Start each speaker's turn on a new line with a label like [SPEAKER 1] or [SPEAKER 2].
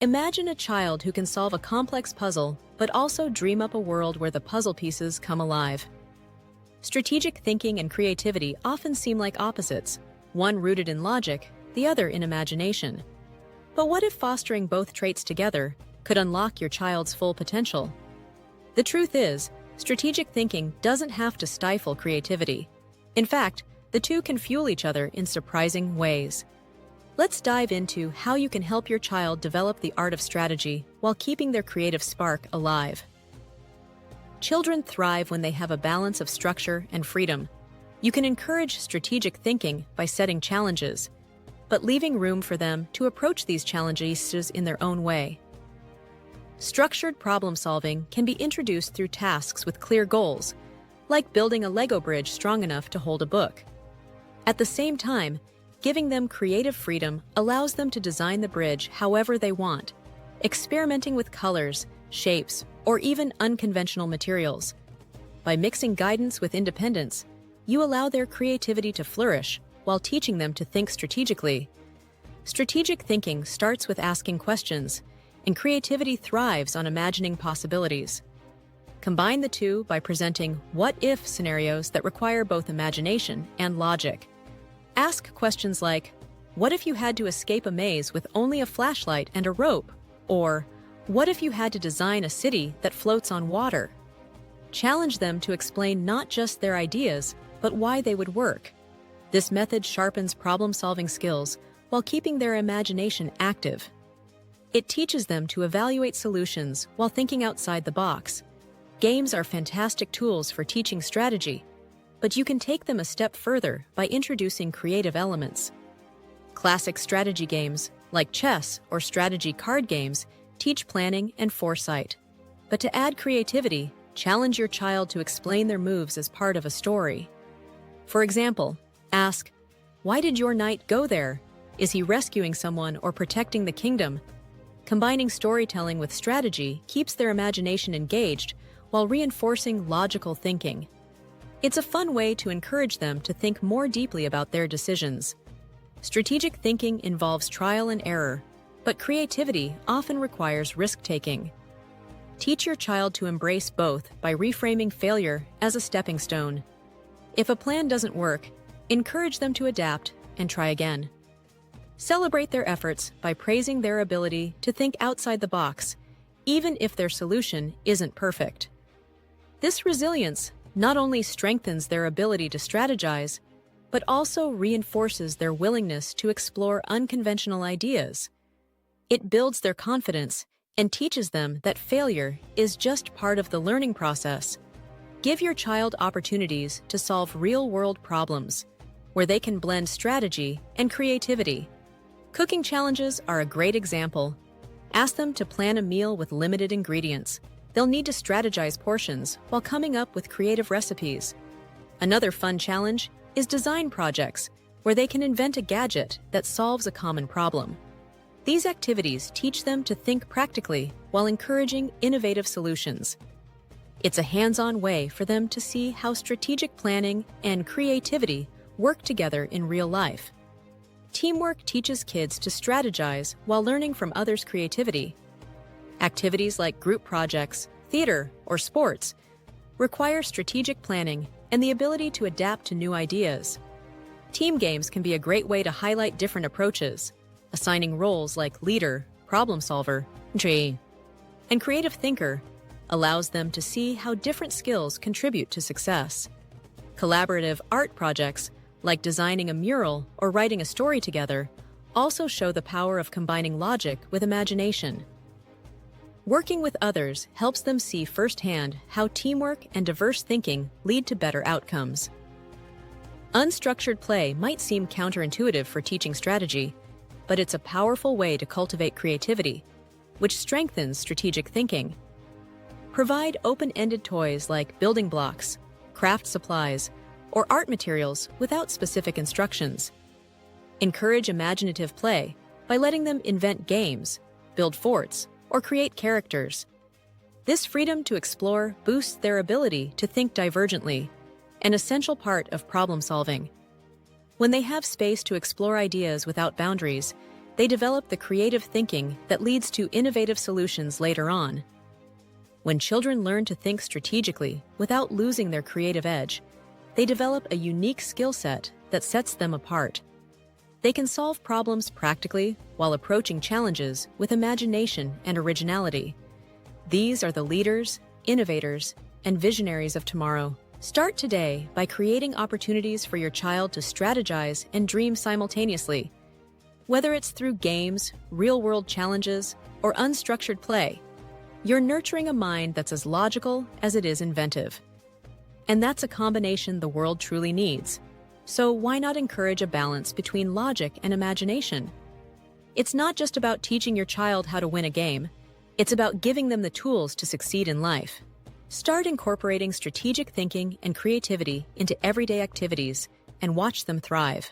[SPEAKER 1] Imagine a child who can solve a complex puzzle, but also dream up a world where the puzzle pieces come alive. Strategic thinking and creativity often seem like opposites, one rooted in logic, the other in imagination. But what if fostering both traits together could unlock your child's full potential? The truth is, strategic thinking doesn't have to stifle creativity. In fact, the two can fuel each other in surprising ways. Let's dive into how you can help your child develop the art of strategy while keeping their creative spark alive. Children thrive when they have a balance of structure and freedom. You can encourage strategic thinking by setting challenges, but leaving room for them to approach these challenges in their own way. Structured problem solving can be introduced through tasks with clear goals, like building a Lego bridge strong enough to hold a book. At the same time, giving them creative freedom allows them to design the bridge however they want, experimenting with colors, shapes, or even unconventional materials. By mixing guidance with independence, you allow their creativity to flourish while teaching them to think strategically. Strategic thinking starts with asking questions, and creativity thrives on imagining possibilities. Combine the two by presenting what-if scenarios that require both imagination and logic. Ask questions like, what if you had to escape a maze with only a flashlight and a rope? Or, what if you had to design a city that floats on water? Challenge them to explain not just their ideas, but why they would work. This method sharpens problem-solving skills while keeping their imagination active. It teaches them to evaluate solutions while thinking outside the box. Games are fantastic tools for teaching strategy, but you can take them a step further by introducing creative elements. Classic strategy games, like chess or strategy card games, teach planning and foresight. But to add creativity, challenge your child to explain their moves as part of a story. For example, ask, why did your knight go there? Is he rescuing someone or protecting the kingdom? Combining storytelling with strategy keeps their imagination engaged while reinforcing logical thinking. It's a fun way to encourage them to think more deeply about their decisions. Strategic thinking involves trial and error, but creativity often requires risk-taking. Teach your child to embrace both by reframing failure as a stepping stone. If a plan doesn't work, encourage them to adapt and try again. Celebrate their efforts by praising their ability to think outside the box, even if their solution isn't perfect. This resilience not only strengthens their ability to strategize, but also reinforces their willingness to explore unconventional ideas. It builds their confidence and teaches them that failure is just part of the learning process. Give your child opportunities to solve real-world problems, where they can blend strategy and creativity. Cooking challenges are a great example. Ask them to plan a meal with limited ingredients. They'll need to strategize portions while coming up with creative recipes. Another fun challenge is design projects, where they can invent a gadget that solves a common problem. These activities teach them to think practically while encouraging innovative solutions. It's a hands-on way for them to see how strategic planning and creativity work together in real life. Teamwork teaches kids to strategize while learning from others' creativity. Activities like group projects, theater, or sports require strategic planning and the ability to adapt to new ideas. Team games can be a great way to highlight different approaches, assigning roles like leader, problem solver, and creative thinker allows them to see how different skills contribute to success. Collaborative art projects, like designing a mural or writing a story together, also show the power of combining logic with imagination. Working with others helps them see firsthand how teamwork and diverse thinking lead to better outcomes. Unstructured play might seem counterintuitive for teaching strategy, but it's a powerful way to cultivate creativity, which strengthens strategic thinking. Provide open-ended toys like building blocks, craft supplies, or art materials without specific instructions. Encourage imaginative play by letting them invent games, build forts, or create characters. This freedom to explore boosts their ability to think divergently, an essential part of problem solving. When they have space to explore ideas without boundaries, They develop the creative thinking that leads to innovative solutions later on. When children learn to think strategically without losing their creative edge, they develop a unique skill set that sets them apart. They can solve problems practically while approaching challenges with imagination and originality. These are the leaders, innovators, and visionaries of tomorrow. Start today by creating opportunities for your child to strategize and dream simultaneously. Whether it's through games, real-world challenges, or unstructured play, you're nurturing a mind that's as logical as it is inventive. And that's a combination the world truly needs. So why not encourage a balance between logic and imagination? It's not just about teaching your child how to win a game. It's about giving them the tools to succeed in life. Start incorporating strategic thinking and creativity into everyday activities and watch them thrive.